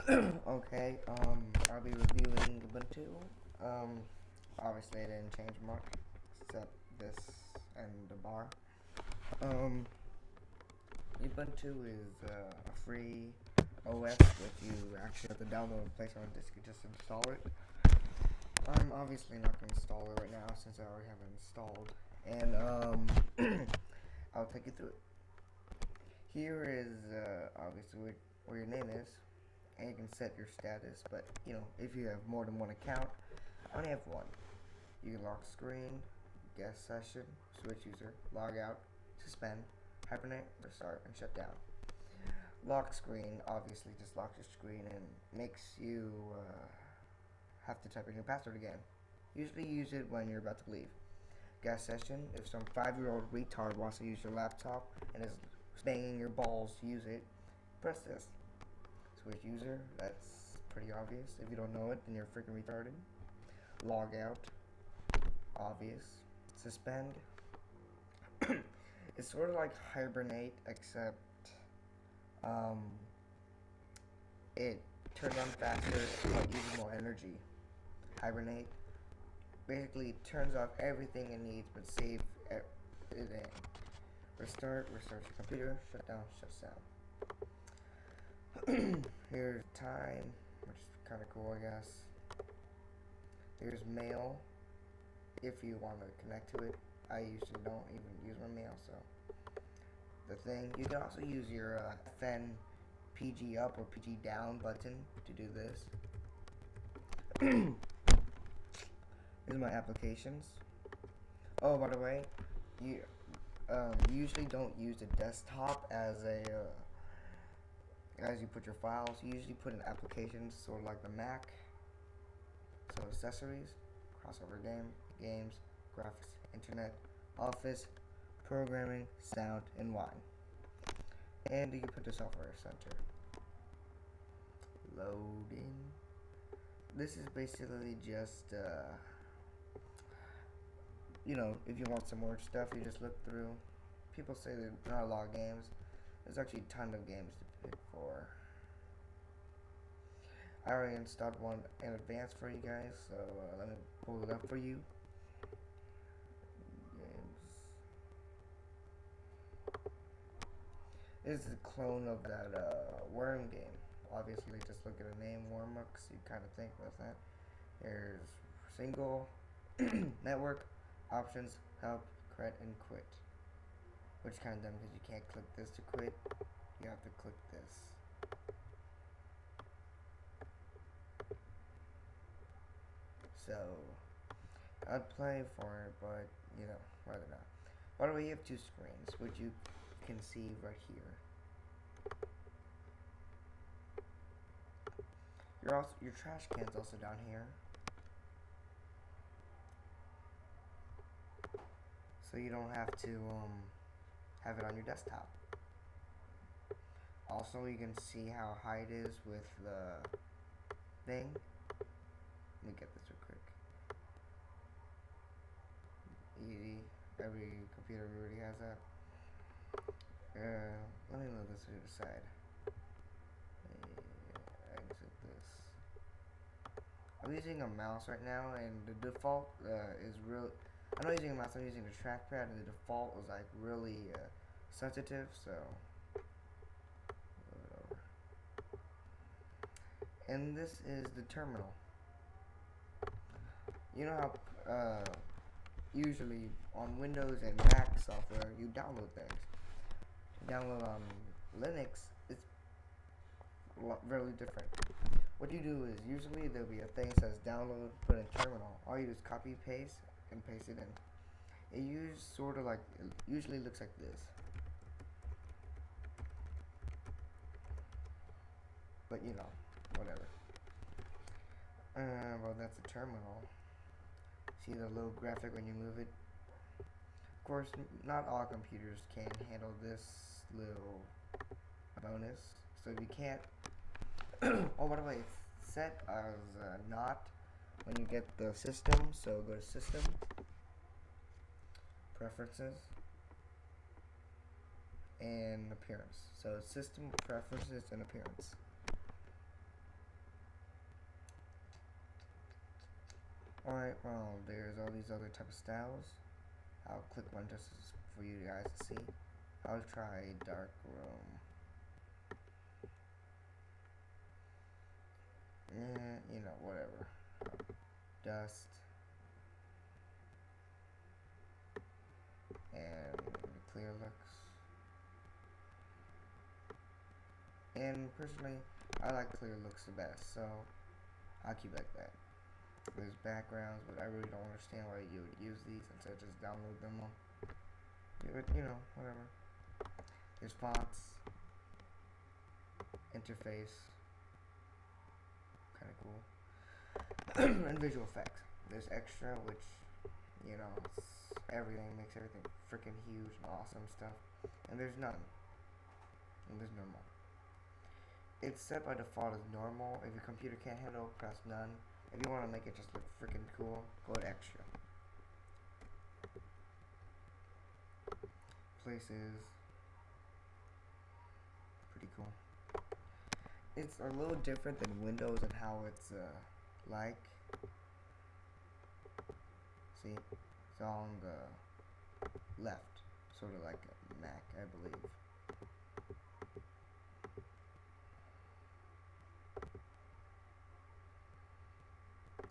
Okay, I'll be reviewing Ubuntu. Obviously I didn't change much, except this and the bar. Um, Ubuntu is a free OS that you actually have to download and place on a disk. You just install it. I'm obviously not going to install it right now since I already have it installed. And I'll take you through it. Here is obviously where your name is, and you can set your status. But if you have more than one account, I only have one. You can lock screen, guest session, switch user, log out, suspend, hibernate, restart, and shut down. Lock screen obviously just locks your screen and makes you have to type in your password again. Usually use it when you're about to leave. Guest session, if some 5-year-old retard wants to use your laptop and is banging your balls to use it, press this. Switch user, that's pretty obvious. If you don't know it, then you're freaking retarded. Log out, obvious. Suspend, it's sort of like hibernate, except it turns on faster but uses more energy. Hibernate basically turns off everything it needs but save it in. Restart, restarts your computer, shut down, shuts down. Here's time, which is kind of cool, I guess. Here's mail, if you want to connect to it. I usually don't even use my mail, so. The thing, you can also use your FN PG up or PG down button to do this. These are my applications. Oh, by the way, you usually don't use the desktop as you put your files. You usually put in applications, sort of like the Mac. So accessories, crossover games, graphics, internet, office, programming, sound, and wine. And you can put the software center. Loading. This is basically just if you want some more stuff, you just look through. People say there are not a lot of games. There's actually a ton of games to pick for. I already installed one in advance for you guys, so let me pull it up for you. Games. This is a clone of that worm game. Obviously, just look at the name Wormux, you kind of think what's that. There's single, network, options, help, credit, and quit. Which kind of dumb because you can't click this to quit. You have to click this. So, I'd play for it, but rather not. By the way, you have two screens, which you can see right here. Your trash can's also down here. So you don't have to have it on your desktop. Also, you can see how high it is with the thing. Let me get this real quick. Easy. Every computer already has that. Let me move this to the side. Exit this. I'm using a mouse right now, and the default is real. I'm not using a mouse. I'm using the trackpad, and the default was like really sensitive. So, and this is the terminal. You know how usually on Windows and Mac software you download things. Download on Linux, it's really different. What you do is usually there'll be a thing that says download, put in terminal. All you do is copy paste and paste it in. It usually looks like this. But whatever. Well, that's a terminal. See the little graphic when you move it? Of course, not all computers can handle this little bonus. So if you can't, oh, by the way, it's set as not when you get the system. So go to System, Preferences, and Appearance. So System, Preferences, and Appearance. Alright, well, there's all these other type of styles. I'll click one just for you guys to see. I'll try dark room. You know, whatever. Dust. And clear looks. And personally, I like clear looks the best, so I'll keep like that. There's backgrounds, but I really don't understand why you would use these instead of just download them all. But, you know, whatever. There's fonts, interface, kind of cool, and visual effects. There's extra, which, you know, it's everything, makes everything freaking huge and awesome stuff. And there's none. And there's normal. It's set by default as normal. If your computer can't handle, press none. If you want to make it just look freaking cool, go to extra. Places. Pretty cool. It's a little different than Windows and how it's like. See? It's on the left. Sort of like a Mac, I believe.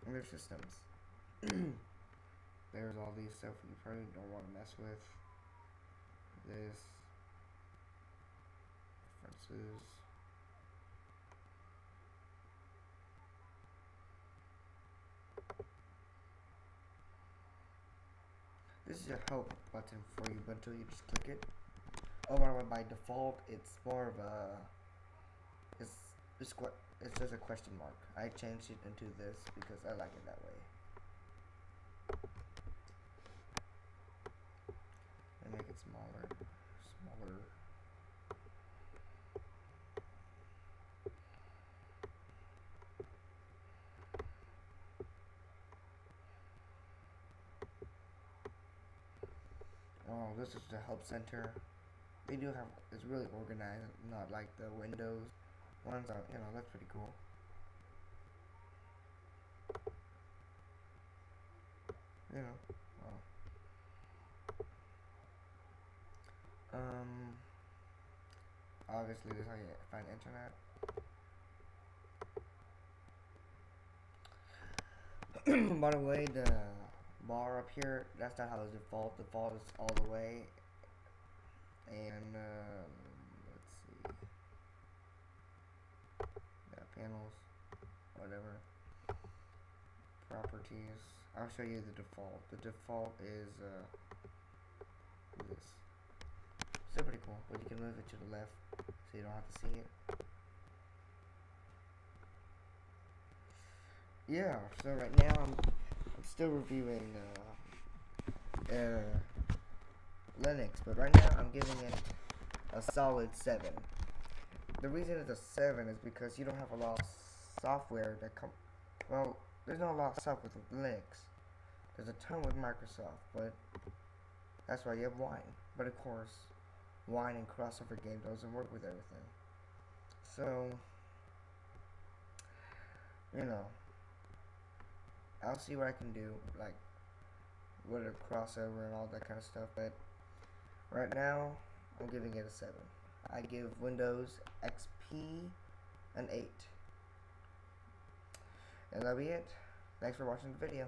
And there's systems. There's all these stuff you probably don't want to mess with. This. References. This is a help button for you, but until you just click it. Oh, by the way, by default, it's more of a. It's just a question mark. I changed it into this because I like it that way. And make it smaller. Oh, this is the help center. They do have, it's really organized, not like the Windows ones. Are, you know, that's pretty cool. You know, obviously this is how you find internet. By the way, the bar up here, that's not how it's default. Default is all the way. And let's see. Yeah, panels, whatever. Properties. I'll show you the default. The default is this. Still pretty cool, but you can move it to the left so you don't have to see it. Yeah, so right now I'm still reviewing Linux, but right now I'm giving it a solid 7. The reason it's a 7 is because you don't have a lot of software that well, there's not a lot of software with Linux. There's a ton with Microsoft, but that's why you have Wine. But of course, Wine and crossover game doesn't work with everything. So, you know, I'll see what I can do, like with a crossover and all that kind of stuff. But right now, I'm giving it a 7. I give Windows XP an 8. And that'll be it. Thanks for watching the video.